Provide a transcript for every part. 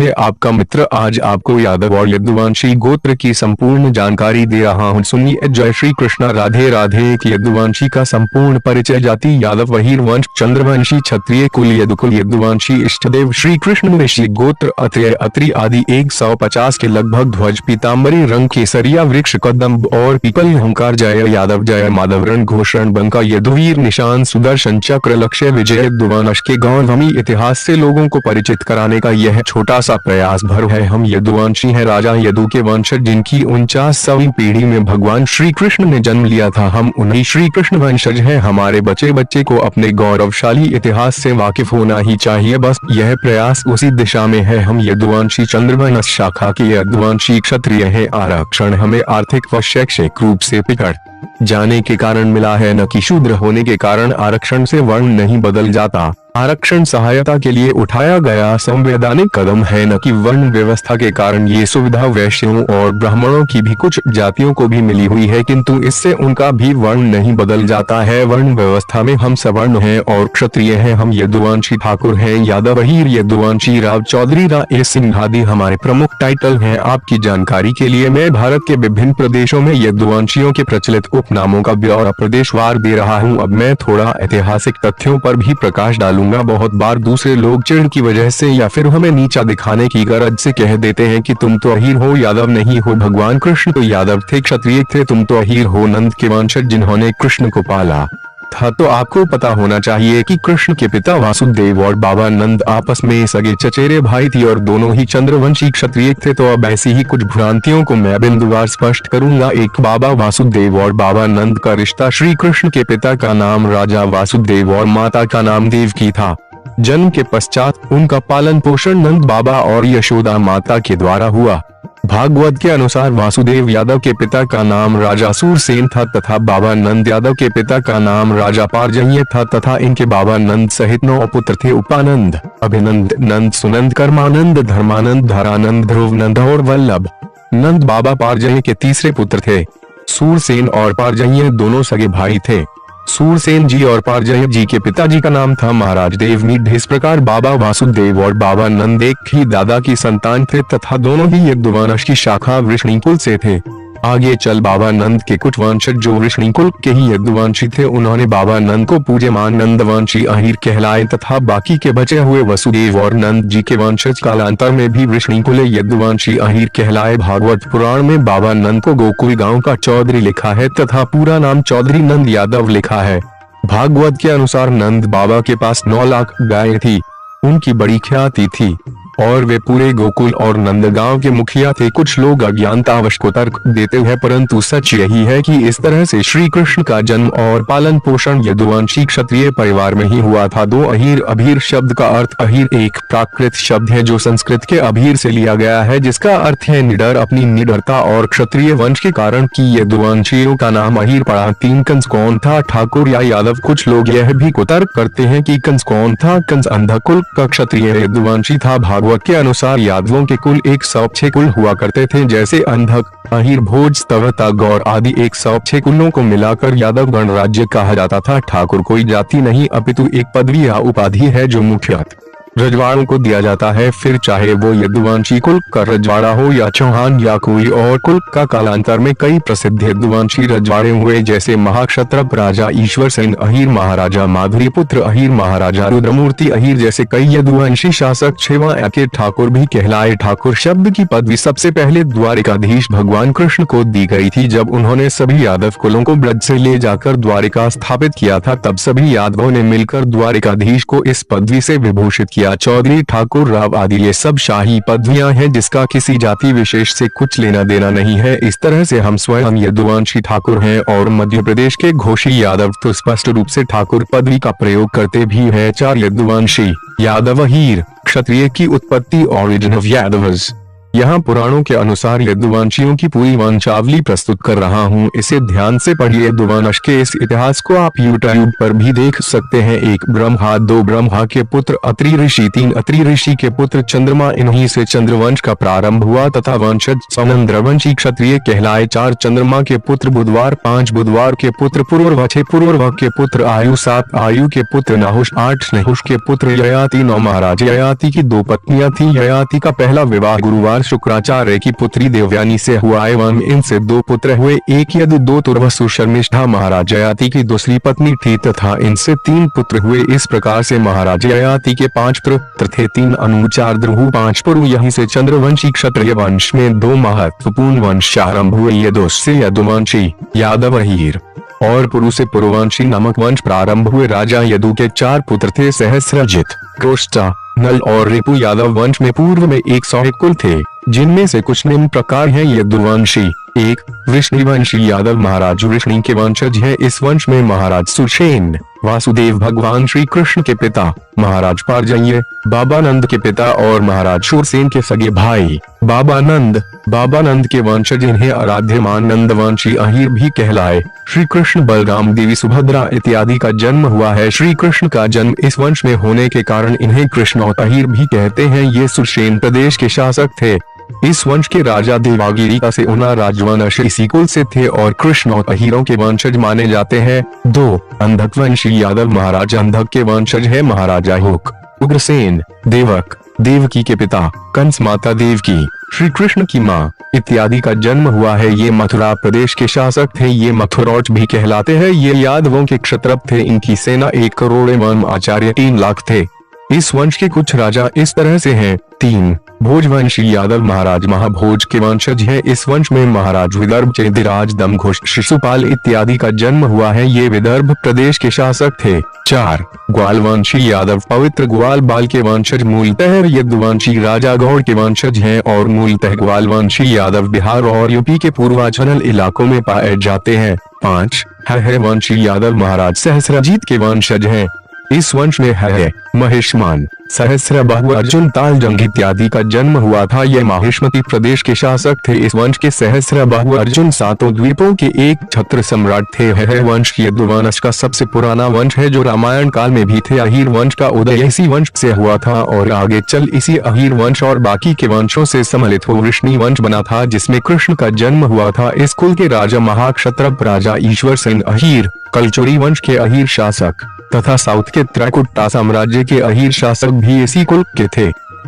मैं आपका मित्र आज आपको यादव और यदुवंशी गोत्र की संपूर्ण जानकारी दे रहा हूँ। सुनिए। जय श्री कृष्णा, राधे राधे। एक यदुवंशी का संपूर्ण परिचय। जाति यादव, वहीर वंश, चंद्रवंशी, क्षत्रिय कुल, यदुकुल, यदुवंशी, इष्टदेव श्री कृष्ण, ऋषि गोत्र अत्रेय, अत्रि आदि 150 के लगभग। ध्वज पीताम्बरी रंग, केसरिया वृक्ष, कदम्ब और पीपल, ओंकार, जय यादव जय माधव, रण घोषण, बंका, यदुवीर, निशान, सुदर्शन चक्र, लक्ष्य, विजय। यदुवंश के गौरवमयी इतिहास से लोगों को परिचित कराने का यह छोटा सा प्रयास भर है। हम यदुवंशी हैं, राजा यदु के वंशज, जिनकी 49वीं पीढ़ी में भगवान श्री कृष्ण ने जन्म लिया था। हम उन्हीं श्री कृष्ण वंशज हैं। हमारे बच्चे बच्चे को अपने गौरवशाली इतिहास से वाकिफ होना ही चाहिए। बस यह प्रयास उसी दिशा में है। हम यदुवंशी चंद्रवंश शाखा के यदुवंशी क्षत्रिय हैं। आरक्षण हमें आर्थिक व शैक्षिक रूप से पिछड़ जाने के कारण मिला है, न कि शूद्र होने के कारण। आरक्षण से वर्ण नहीं बदल जाता। आरक्षण सहायता के लिए उठाया गया संवैधानिक कदम है, न कि वर्ण व्यवस्था के कारण। ये सुविधा वैश्यों और ब्राह्मणों की भी कुछ जातियों को भी मिली हुई है, किंतु इससे उनका भी वर्ण नहीं बदल जाता है। वर्ण व्यवस्था में हम सवर्ण हैं और क्षत्रिय हैं। हम यदुवंशी ठाकुर हैं। यादव, हीर, यदुवंशी, राव, चौधरी, राय सिंह आदि हमारे प्रमुख टाइटल हैं। आपकी जानकारी के लिए मैं भारत के विभिन्न प्रदेशों में यदुवंशियों के प्रचलित उपनामों का ब्यौरा प्रदेशवार दे रहा हूँ। अब मैं थोड़ा ऐतिहासिक तथ्यों पर भी प्रकाश डालूंगा। बहुत बार दूसरे लोग चिढ़ की वजह से या फिर हमें नीचा दिखाने की गरज से कह देते हैं कि तुम तो अहीर हो, यादव नहीं हो। भगवान कृष्ण तो यादव थे, क्षत्रिय थे, तुम तो अहीर हो, नंद के वंशज जिन्होंने कृष्ण को पाला था। तो आपको पता होना चाहिए कि कृष्ण के पिता वासुदेव और बाबा नंद आपस में सगे चचेरे भाई थी और दोनों ही चंद्रवंशी क्षत्रिय थे। तो अब ऐसी ही कुछ भ्रांतियों को मैं बिंदुवार स्पष्ट करूंगा। एक, बाबा वासुदेव और बाबा नंद का रिश्ता। श्री कृष्ण के पिता का नाम राजा वासुदेव और माता का नाम देवकी था। जन्म के पश्चात उनका पालन पोषण नंद बाबा और यशोदा माता के द्वारा हुआ। भागवत के अनुसार वासुदेव यादव के पिता का नाम राजा सूरसेन था तथा बाबा नंद यादव के पिता का नाम राजा पारजन्य था तथा इनके बाबा नंद सहित 9 पुत्र थे। उपानंद, अभिनंद, नंद, सुनंद, कर्मानंद, धर्मानंद, धरानंद, ध्रुवनंद और वल्लभ। नंद बाबा पारजन्य के तीसरे पुत्र थे। सूरसेन और पारजन्य दोनों सगे भाई थे। सूरसेन जी और पारजन्य जी के पिताजी का नाम था महाराज देवनीड। इस प्रकार बाबा वासुदेव और बाबा नंद एक ही दादा की संतान थे तथा दोनों ही यदुवंश की शाखा वृष्णिकुल से थे। आगे चल बाबा नंद के कुछ वंशज जो वृष्णिकुल के ही यदुवंशी थे, उन्होंने बाबा नंद को पूज्यमान नंदवंशी अहीर कहलाए तथा बाकी के बचे हुए वसुदेव और नंद जी के वंशज कालांतर में भी वृष्णिकुल यदुवंशी अहीर कहलाए। भागवत पुराण में बाबा नंद को गोकुल गांव का चौधरी लिखा है तथा पूरा नाम चौधरी नंद यादव लिखा है। भागवत के अनुसार नंद बाबा के पास 9 लाख गायें थी। उनकी बड़ी ख्याति थी और वे पूरे गोकुल और नंदगांव के मुखिया थे। कुछ लोग अज्ञानतावश को तर्क देते हैं, परंतु सच यही है कि इस तरह से श्री कृष्ण का जन्म और पालन पोषण यदुवंशी क्षत्रिय परिवार में ही हुआ था। 2 अहीर, अभीर शब्द का अर्थ अहीर एक प्राकृत शब्द है जो संस्कृत के अभीर से लिया गया है, जिसका अर्थ है निडर, अपनी निडरता और क्षत्रिय वंश के कारण की यदुवंशियों का नाम अहीर पड़ा। 3 कंस कौन था, ठाकुर या यादव? कुछ लोग यह भी कुतर्क करते हैं कि कंस कौन था। कंस अंधकुल का क्षत्रिय यदुवंशी था। भागवत के अनुसार यादवों के कुल 106 कुल हुआ करते थे, जैसे अंधक, अहीर, भोज, स्तवता, गौर आदि 106 कुलों को मिलाकर यादव गणराज्य कहा जाता था। ठाकुर कोई जाति नहीं अपितु एक पदवी या उपाधि है जो मुख्यतः रजवाड़ों को दिया जाता है, फिर चाहे वो यदुवंशी कुल का रजवाड़ा हो या चौहान या कोई और कुल का। कालांतर में कई प्रसिद्ध यदुवंशी रजवाड़े हुए, जैसे महाक्षत्रप राजा ईश्वर सेन अहीर, महाराजा माधुरी पुत्र अहीर, महाराजा रुद्रमूर्ति अहीर जैसे कई यदुवंशी शासक छेवा के ठाकुर भी कहलाए। ठाकुर शब्द की पदवी सबसे पहले द्वारिकाधीश भगवान कृष्ण को दी गई थी। जब उन्होंने सभी यादव कुलों को ब्रज से ले जाकर द्वारिका स्थापित किया था, तब सभी यादवों ने मिलकर द्वारिकाधीश को इस पदवी से विभूषित किया। चौधरी, ठाकुर, राव आदि ये सब शाही पदवियां हैं जिसका किसी जाति विशेष से कुछ लेना देना नहीं है। इस तरह से हम स्वयं यदुवंशी ठाकुर हैं और मध्य प्रदेश के घोषी यादव तो स्पष्ट रूप से ठाकुर पदवी का प्रयोग करते भी हैं। 4 यदुवंशी यादव, हीर, क्षत्रिय की उत्पत्ति, ऑरिजिन ऑफ यादव्स। यहाँ पुराणों के अनुसार यदुवंशियों की पूरी वंशावली प्रस्तुत कर रहा हूँ, इसे ध्यान से पढ़िए। यदुवंश के इस इतिहास को आप यूट्यूब पर भी देख सकते हैं। 1 ब्रह्मा, 2 ब्रह्मा के पुत्र अत्रि ऋषि, 3 अत्रि ऋषि के पुत्र चंद्रमा, इन्हीं से चंद्रवंश का प्रारंभ हुआ तथा वंशज सौनंद्रवंशी क्षत्रिय कहलाए। 4 चंद्रमा के पुत्र बुधवार, 5 बुधवार के पुत्र पुरूरवा, 6 पुरूरवा के पुत्र आयु, 7 आयु के पुत्र नहुष, 8 नहुष के पुत्र ययाति, 9 महाराज ययाति की 2 पत्नियां थी। ययाति का पहला विवाह गुरुवार शुक्राचार्य की पुत्री देवयानी से हुआ एवं इनसे 2 पुत्र हुए, 1 यदु, 2 तुर्वसु। शर्मिष्ठा महाराज ययाति की दूसरी पत्नी थी तथा इनसे 3 पुत्र हुए। इस प्रकार से महाराज ययाति के 5 पुत्र थे, 3 अनु, 4 द्रुहु, 5 पुरु। यहीं से चंद्रवंशी क्षत्रिय वंश में 2 महत्वपूर्ण वंश आरंभ हुए। यदुवंश से यदुवंशी यादव अहीर और पुरु से पुरुवंशी नामक वंश प्रारंभ हुए। राजा यदु के 4 पुत्र थे, सहस्रजित, क्रोष्टा, नल और रिपु। यादव वंश में पूर्व में 101 कुल थे, जिनमें से कुछ निम्न प्रकार हैं। यदुवंशी 1 वृष्णिवंशी यादव महाराज वृष्णि के वंशज है। इस वंश में महाराज सुषेण, वासुदेव भगवान श्री कृष्ण के पिता, महाराज पार्जन्य बाबानंद के पिता और महाराज शूरसेन के सगे भाई बाबानंद के वंशज, इन्हें आराध्यमान नंदवंशी अहीर भी कहलाए। श्री कृष्ण, बलराम, देवी सुभद्रा इत्यादि का जन्म हुआ है। श्री कृष्ण का जन्म इस वंश में होने के कारण इन्हें कृष्ण और अहीर भी कहते हैं। ये सुषेण प्रदेश के शासक थे। इस वंश के राजा देवागिरी का से उना राजवंश इसी कुल से थे और कृष्ण और अहीरों के वंशज माने जाते हैं। 2 अंधक वंशी यादव महाराज अंधक के वंशज है। महाराजा हुक, उग्रसेन, देवक, देवकी के पिता, कंस, माता देवकी, श्री कृष्ण की माँ इत्यादि का जन्म हुआ है। ये मथुरा प्रदेश के शासक थे। ये मथुरौच भी कहलाते हैं। ये यादवों के क्षत्रप थे। इनकी सेना 1 करोड़ एवं आचार्य 3 लाख थे। इस वंश के कुछ राजा इस तरह से हैं। 3 भोजवंशी यादव महाराज महाभोज के वंशज है। इस वंश में महाराज विदर्भ, चेदिराज, दमघोष, शिशुपाल इत्यादि का जन्म हुआ है। ये विदर्भ प्रदेश के शासक थे। 4 ग्वालवंशी यादव पवित्र ग्वाल बाल के वंशज मूलतः यदुवंशी राजा गौड़ के वंशज हैं और मूलतः ग्वालवंशी यादव बिहार और यूपी के पूर्वांचल इलाकों में पाए जाते हैं। 5 हरवंशी यादव महाराज सहस्रजीत के वंशज हैं। इस वंश में है महेशमान, सहस्रबाहु, अर्जुन, तालजंग इत्यादि का जन्म हुआ था। ये माहिष्मती प्रदेश के शासक थे। इस वंश के सहस्रबाहु अर्जुन 7 द्वीपों के एक छत्र सम्राट थे। है वंश यदुवंश का सबसे पुराना वंश है, जो रामायण काल में भी थे। अहीर वंश का उदय इसी वंश से हुआ था और आगे चल इसी अहीर वंश और बाकी के वंशों से सम्मिलित हो वृष्णि वंश बना था, जिसमें कृष्ण का जन्म हुआ था। इस कुल के राजा महाक्षत्रप राजा ईश्वर सेन अहीर, कलचुरी वंश के अहीर शासक तथा साउथ के त्रैकुटा साम्राज्य के अहीर शासक भी इसी कुल के थे।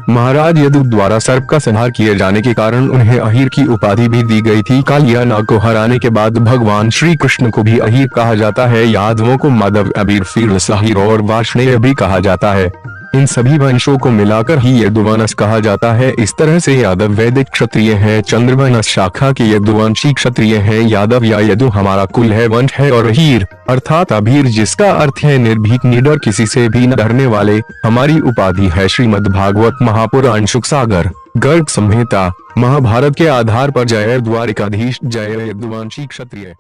महाराज यदु द्वारा सर्प का संहार किए जाने के कारण उन्हें अहीर की उपाधि भी दी गई थी। कालिया नाग को हराने के बाद भगवान श्री कृष्ण को भी अहीर कहा जाता है। यादवों को माधव, अबीर, फीरस, अहीर और वार्ष्णेय भी कहा जाता है। इन सभी वंशों को मिलाकर ही यदुवंश कहा जाता है। इस तरह से यादव वैदिक क्षत्रिय है, चंद्रवंश शाखा के यदुवंशी क्षत्रिय है। यादव या यदु हमारा कुल है, वंश है। और अहीर अर्थात अभीर, जिसका अर्थ है निर्भीक, निडर, किसी से भी न डरने वाले, हमारी उपाधि है। श्रीमद् भागवत महापुराण शुक सागर गर्ग संहिता महाभारत के आधार पर जय द्वारिकाधीश, जय यदुवंशी क्षत्रिय।